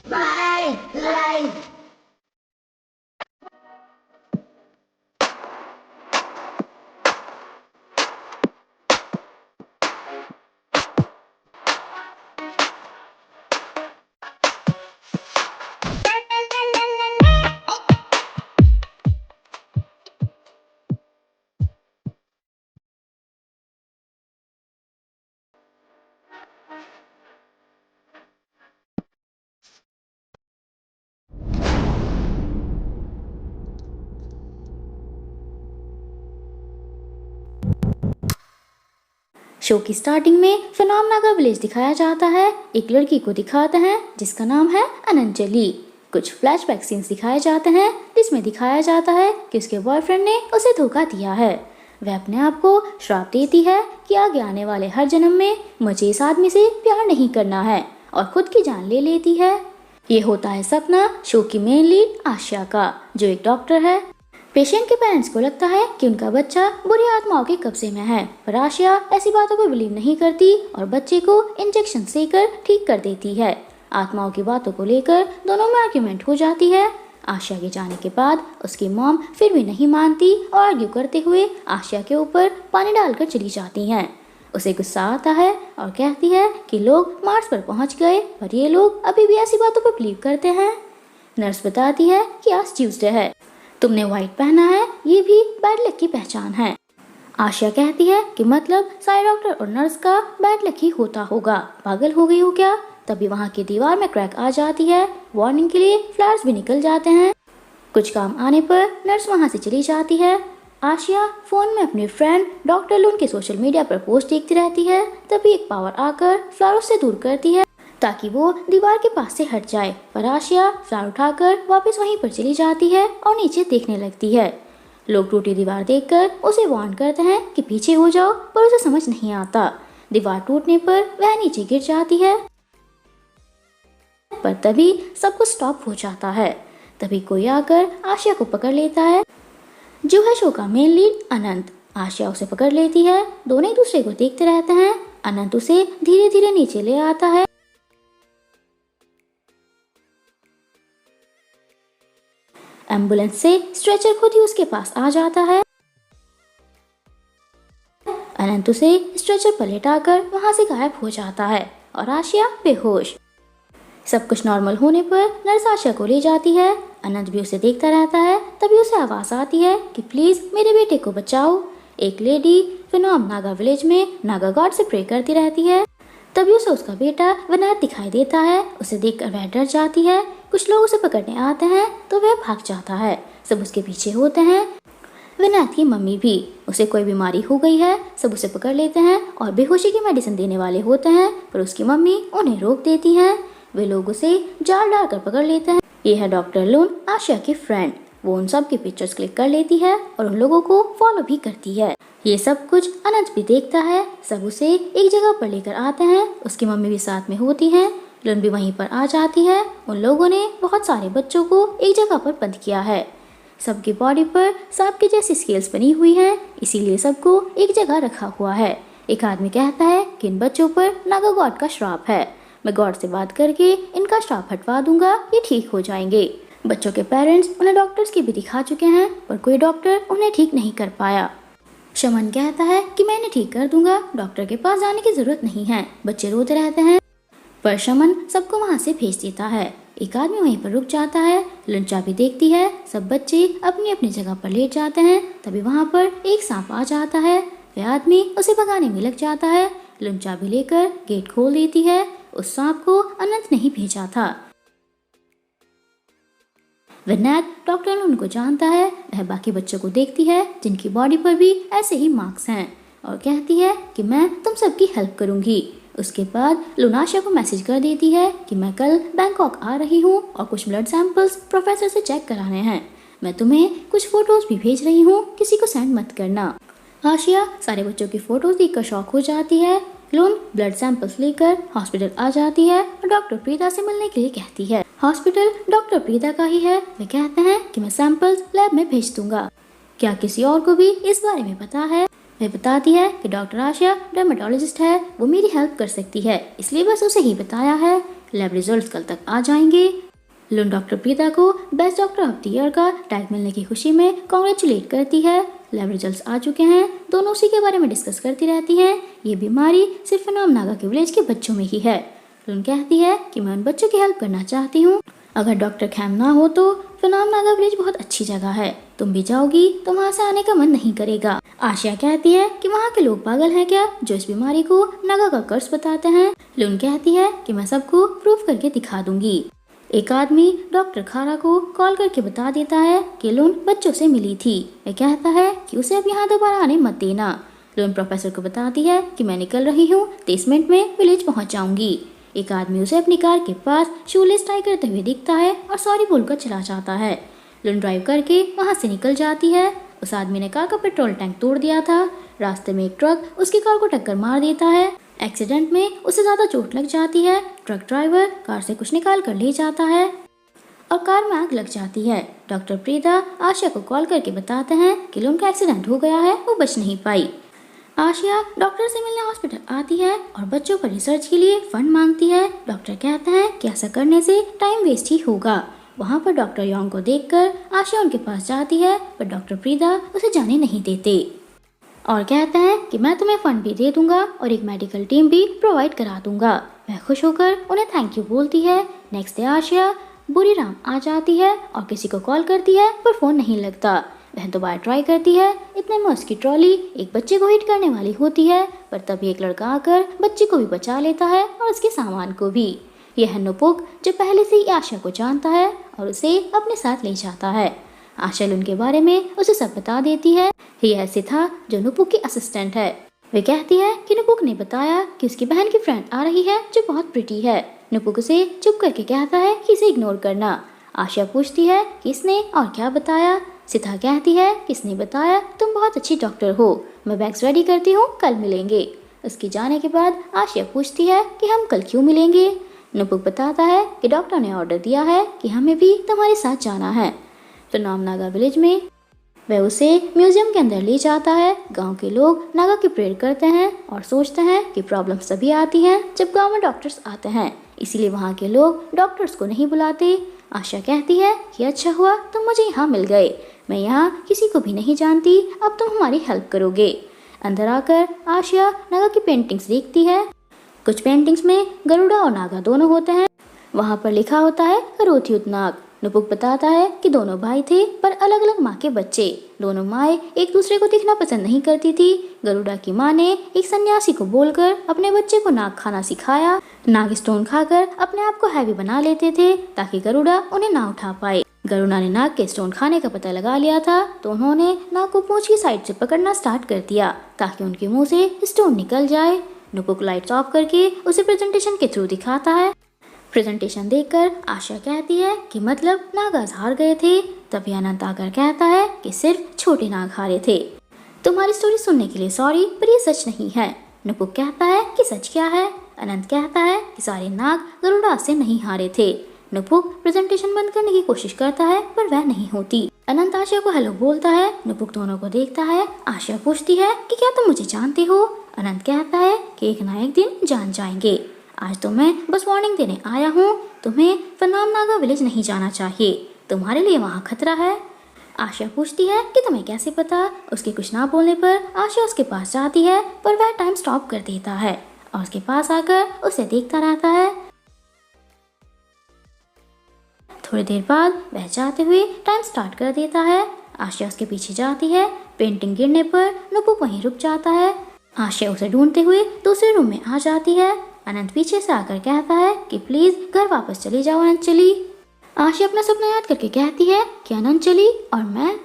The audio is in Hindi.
Bye. Life. शो की स्टार्टिंग में फिनोमेना का विलेज दिखाया जाता है। एक लड़की को दिखाते हैं जिसका नाम है अनंजलि। कुछ फ्लैशबैक सीन्स दिखाए जाते हैं जिसमें दिखाया जाता है कि उसके बॉयफ्रेंड ने उसे धोखा दिया है। वह अपने आप को श्राप देती है कि आगे आने वाले हर जन्म में मुझे इस आदमी से प्यार नहीं करना है और खुद की जान ले लेती है। ये होता है सपना शो की मेन लीड आशिया का, जो एक डॉक्टर है। पेशेंट के पेरेंट्स को लगता है कि उनका बच्चा बुरी आत्माओं के कब्जे में है, पर आशिया ऐसी बातों को बिलीव नहीं करती और बच्चे को इंजेक्शन देकर ठीक कर देती है। आत्माओं की बातों को लेकर दोनों में आर्ग्यूमेंट हो जाती है। आशिया के जाने के बाद उसकी मॉम फिर भी नहीं मानती और आर्ग्यू करते हुए आशिया के ऊपर पानी डालकर चली जाती हैं। उसे गुस्सा आता है और कहती है कि लोग मार्स पर पहुंच गए, पर ये लोग अभी भी ऐसी बातों पर बिलीव करते हैं। नर्स बताती है कि आज ट्यूसडे है, तुमने व्हाइट पहना है, ये भी बैड लक की पहचान है। आशिया कहती है कि मतलब सारे डॉक्टर और नर्स का बैड लक ही होता होगा, पागल हो गई हो क्या। तभी वहाँ की दीवार में क्रैक आ जाती है। वार्निंग के लिए फ्लावर्स भी निकल जाते हैं। कुछ काम आने पर नर्स वहाँ से चली जाती है। आशिया फोन में अपने फ्रेंड डॉक्टर लून के सोशल मीडिया पर पोस्ट देखती रहती है। तभी एक पावर आकर फ्लावर्स से दूर करती है ताकि वो दीवार के पास से हट जाए, पर आशिया फ्लावर उठाकर वापस वहीं पर चली जाती है और नीचे देखने लगती है। लोग टूटी दीवार देखकर उसे वार्न करते हैं कि पीछे हो जाओ, पर उसे समझ नहीं आता। दीवार टूटने पर वह नीचे गिर जाती है, पर तभी सब कुछ स्टॉप हो जाता है। तभी कोई आकर आशिया को पकड़ लेता है, जो है शो का मेन लीड अनंत। आशिया उसे पकड़ लेती है। दोनों एक दूसरे को देखते रहते हैं। अनंत उसे धीरे धीरे नीचे ले आता है। एम्बुलेंस से स्ट्रेचर खुद ही उसके पास आ जाता है। अनंत उसे स्ट्रेचर पर लेटाकर वहां से गायब हो जाता है और आशिया बेहोश। सब कुछ नॉर्मल होने पर नर्स आशिया को ले जाती है। अनंत भी उसे देखता रहता है। तभी उसे आवाज आती है कि प्लीज मेरे बेटे को बचाओ। एक लेडी फिनोम नागा विलेज में नागा गॉड से प्रे करती रहती है। तभी उसे उसका बेटा विनायक दिखाई देता है। उसे देखकर वह डर जाती है। कुछ लोग उसे पकड़ने आते हैं तो वह भाग जाता है। सब उसके पीछे होते हैं। विनायक की मम्मी भी, उसे कोई बीमारी हो गई है। सब उसे पकड़ लेते हैं और बेहोशी की मेडिसिन देने वाले होते हैं, पर उसकी मम्मी उन्हें रोक देती है। वे लोग उसे जाल डालकर पकड़ लेते हैं। ये है डॉक्टर लून, आशिया की फ्रेंड। वो उन सब की पिक्चर्स क्लिक कर लेती है और उन लोगों को फॉलो भी करती है। ये सब कुछ अनंत भी देखता है। सब उसे एक जगह पर लेकर आते हैं। उसकी मम्मी भी साथ में होती है। लून भी वहीं पर आ जाती है। उन लोगों ने बहुत सारे बच्चों को एक जगह पर बंद किया है। सबकी बॉडी पर सांप की जैसी स्केल्स बनी हुई हैं, इसीलिए सबको एक जगह रखा हुआ है। एक आदमी कहता है कि इन बच्चों पर नागा गॉड का श्राप है। मैं गॉड से बात करके इनका श्राप हटवा दूंगा, ये ठीक हो जाएंगे। बच्चों के पेरेंट्स उन्हें डॉक्टर्स की भी दिखा चुके हैं, पर कोई डॉक्टर उन्हें ठीक नहीं कर पाया। शमन कहता है कि मैं इन्हें ठीक कर दूंगा, डॉक्टर के पास जाने की जरूरत नहीं है। बच्चे रोते रहते हैं, पर शमन सबको वहां से भेज देता है। एक आदमी वहीं पर रुक जाता है। लंचा भी देखती है। सब बच्चे अपनी अपनी जगह पर लेट जाते हैं। तभी वहां पर एक सांप आ जाता है। वह आदमी उसे भगाने में लग जाता है। लंचा भी लेकर गेट खोल देती है। उस सांप को अनंत नहीं भेजा था। विनायक डॉक्टर लून को जानता है। वह बाकी बच्चों को देखती है जिनकी बॉडी पर भी ऐसे ही मार्क्स हैं और कहती है कि मैं तुम सबकी हेल्प करूंगी। उसके बाद लून आशिया को मैसेज कर देती है कि मैं कल बैंकॉक आ रही हूँ और कुछ ब्लड सैंपल्स प्रोफेसर से चेक कराने हैं। मैं तुम्हें कुछ फोटोज भी भेज रही हूँ, किसी को सेंड मत करना। आशिया सारे बच्चों की फोटोज देखकर शॉक हो जाती है। लून ब्लड सैंपल्स लेकर हॉस्पिटल आ जाती है और डॉक्टर प्रीता से मिलने के लिए कहती है। हॉस्पिटल डॉक्टर प्रीता का ही है। वे कहते हैं कि मैं सैंपल्स लैब में भेज दूंगा। क्या किसी और को भी इस बारे में पता है? वे बताती है कि डॉक्टर आशिया डर्मेटोलॉजिस्ट है, वो मेरी हेल्प कर सकती है, इसलिए बस उसे ही बताया है। लैब रिजल्ट्स कल तक आ जाएंगे। लुन डॉक्टर प्रीता को best doctor of the year का टैग मिलने की खुशी में कॉन्ग्रेचुलेट करती है। लैब रिजल्ट्स आ चुके हैं, दोनों उसी के बारे में डिस्कस करती रहती हैं। ये बीमारी सिर्फ फनाम नागा के विलेज के बच्चों में ही है। लुन कहती है कि मैं उन बच्चों की हेल्प करना चाहती हूँ। अगर डॉक्टर खैम ना हो तो फनाम नागा विलेज बहुत अच्छी जगह है, तुम भी जाओगी तो वहाँ से आने का मन नहीं करेगा। आशिया कहती है कि वहाँ के लोग पागल हैं क्या जो इस बीमारी को नागा का कर्स बताते हैं। लुन कहती है कि मैं सबको प्रूफ करके दिखा दूंगी। एक आदमी डॉक्टर खारा को कॉल करके बता देता है कि लुन बच्चों से मिली थी। वह कहता है कि उसे अब यहाँ दोबारा आने मत देना। लुन प्रोफेसर को बताती है कि मैं निकल रही हूँ, 30 मिनट में विलेज पहुँच जाऊंगी। एक आदमी उसे अपनी कार के पास शूलेस टाई करते हुए दिखता है और सॉरी बोलकर चला जाता है। लुन ड्राइव करके वहाँ से निकल जाती है। उस आदमी ने कार का पेट्रोल टैंक तोड़ दिया था। रास्ते में एक ट्रक उसकी कार को टक्कर मार देता है। एक्सीडेंट में उसे ज्यादा चोट लग जाती है। ट्रक ड्राइवर कार से कुछ निकाल कर ले जाता है और कार में आग लग जाती है। डॉक्टर प्रीता आशिया को कॉल करके बताते हैं कि लुन का एक्सीडेंट हो गया है, वो बच नहीं पाई। आशिया डॉक्टर से मिलने हॉस्पिटल आती है और बच्चों पर रिसर्च के लिए फंड मांगती है। डॉक्टर कहते हैं कि ऐसा करने से टाइम वेस्ट ही होगा। वहाँ पर डॉक्टर योंग को देखकर आशिया उनके पास जाती है, पर डॉक्टर प्रीता उसे जाने नहीं देते और कहते हैं कि मैं तुम्हें फंड भी दे दूंगा और एक मेडिकल टीम भी प्रोवाइड करा दूंगा। वह खुश होकर उन्हें थैंक यू बोलती है। नेक्स्ट डे आशिया बुरीराम आ जाती है और किसी को कॉल करती है पर फोन नहीं लगता। वह दोबारा ट्राई करती है। इतने में उसकी ट्रॉली एक बच्चे को हिट करने वाली होती है, पर तभी एक लड़का आकर बच्चे को भी बचा लेता है और उसके सामान को भी। यह है नुपुक जो पहले से ही आशा को जानता है और उसे अपने साथ ले जाता है। आशा उनके बारे में उसे सब बता देती है। यह ऐसे था जो नुपुक की असिस्टेंट है। वे कहती है कि नुपुक ने बताया कि उसकी बहन की फ्रेंड आ रही है जो बहुत प्रिटी है। नुपुक उसे चुप करके कहता है कि इसे इग्नोर करना। आशा पूछती है कि इसने और क्या बताया। सिथा कहती है कि इसने बताया तुम बहुत अच्छी डॉक्टर हो, मैं बैग्स रेडी करती हूँ, कल मिलेंगे। उसके जाने के बाद आशिया पूछती है कि हम कल क्यों मिलेंगे। नुपुक बताता है कि डॉक्टर ने ऑर्डर दिया है कि हमें भी तुम्हारे साथ जाना है। तो नाम नागा विलेज में वह उसे म्यूजियम के अंदर ले जाता है। गांव के लोग नागा की प्रेयर करते हैं और सोचते हैं कि प्रॉब्लम तभी आती हैं जब गांव में डॉक्टर्स आते हैं, इसीलिए वहाँ के लोग डॉक्टर्स को नहीं बुलाते। आशा कहती है कि अच्छा हुआ तुम मुझे यहाँ मिल गए, मैं यहाँ किसी को भी नहीं जानती, अब तुम हमारी हेल्प करोगे। अंदर आकर आशिया नागा की पेंटिंग्स देखती है। कुछ पेंटिंग्स में गरुड़ा और नागा दोनों होते हैं। वहाँ पर लिखा होता है करोथियुत नाग। नुपुक बताता है कि दोनों भाई थे पर अलग अलग माँ के बच्चे। दोनों माएँ एक दूसरे को दिखना पसंद नहीं करती थी। गरुड़ा की माँ ने एक सन्यासी को बोलकर अपने बच्चे को नाग खाना सिखाया। नाग स्टोन खाकर अपने आप को हैवी बना लेते थे ताकि गरुड़ा उन्हें ना उठा पाए। गरुड़ा ने नाग के स्टोन खाने का पता लगा लिया था तो उन्होंने नाग को पूंछ की साइड से पकड़ना स्टार्ट कर दिया ताकि उनके मुंह से स्टोन निकल जाए। नुपुक लाइट्स ऑफ करके उसे प्रेजेंटेशन के थ्रू दिखाता है। प्रेजेंटेशन देखकर आशा कहती है कि मतलब नागास हार गए थे। तभी अनंत आकर कहता है कि सिर्फ छोटे नाग हारे थे। तुम्हारी स्टोरी सुनने के लिए सॉरी, पर ये सच नहीं है। नुपुक कहता है कि सच क्या है। अनंत कहता है कि सारे नाग गरुड़ा से नहीं हारे थे। नुपुक प्रेजेंटेशन बंद करने की कोशिश करता है पर वह नहीं होती। अनंत आशा को हेलो बोलता है। नुपुक दोनों को देखता है। आशा पूछती है कि क्या तुम मुझे जानते हो। अनंत कहता है कि एक ना एक दिन जान जाएंगे। आज तो मैं बस वार्निंग देने आया हूँ, तुम्हें फनाम नागा विलेज नहीं जाना चाहिए, तुम्हारे लिए वहाँ खतरा है। आशा पूछती है कि तुम्हें कैसे पता। उसके कुछ ना बोलने पर आशा उसके पास जाती है पर वह टाइम स्टॉप कर देता है और उसके पास आकर उसे देखता रहता है। थोड़ी देर बाद वह जाते हुए टाइम स्टार्ट कर देता है। आशा उसके पीछे जाती है। पेंटिंग गिरने पर नुपुक वहीं रुक जाता है। आशा उसे ढूंढते हुए दूसरे रूम में आ जाती है। अनंत पीछे से आकर कहता है कि प्लीज घर वापस चली जाओ अनंत चली। आशा अपना सपना याद करके कहती है कि अनंत चली और मैं